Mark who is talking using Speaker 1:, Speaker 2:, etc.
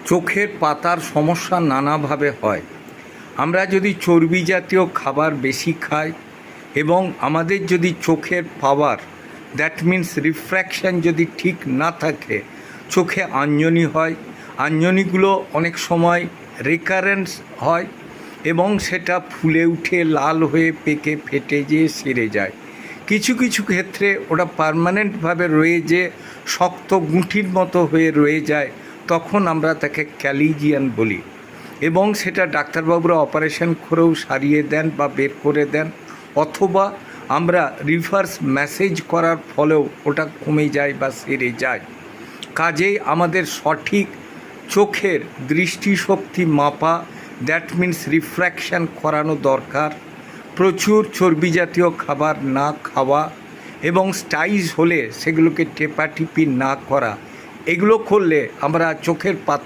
Speaker 1: চোখের পাতার সমস্যা নানাভাবে হয়। আমরা যদি চর্বি জাতীয় খাবার বেশি খাই এবং আমাদের যদি চোখের পাওয়ার, দ্যাট মিন্স রিফ্র্যাকশন যদি ঠিক না থাকে, চোখে আঞ্জনি হয়। আঞ্জনিগুলো অনেক সময় রিকারেন্স হয় এবং সেটা ফুলে উঠে লাল হয়ে পেকে ফেটে যেয়ে সেরে যায়। কিছু কিছু ক্ষেত্রে ওটা পার্মানেন্টভাবে রয়ে যেয়ে শক্ত গুঁঠির মতো হয়ে রয়ে যায়, তখন আমরা তাকে ক্যালিজিয়ান বলি এবং সেটা ডাক্তারবাবুরা অপারেশন করেও সারিয়ে দেন বা বের করে দেন, অথবা আমরা রিভার্স ম্যাসেজ করার ফলেও ওটা কমে যায় বা সেরে যায়। কাজেই আমাদের সঠিক চোখের দৃষ্টিশক্তি মাপা, দ্যাট মিন্স রিফ্র্যাকশন করানো দরকার। প্রচুর চর্বি জাতীয় খাবার না খাওয়া এবং স্টাইজ হলে সেগুলোকে টেপাটিপি না করা, এগুলো করলে আমরা চোখের পাতা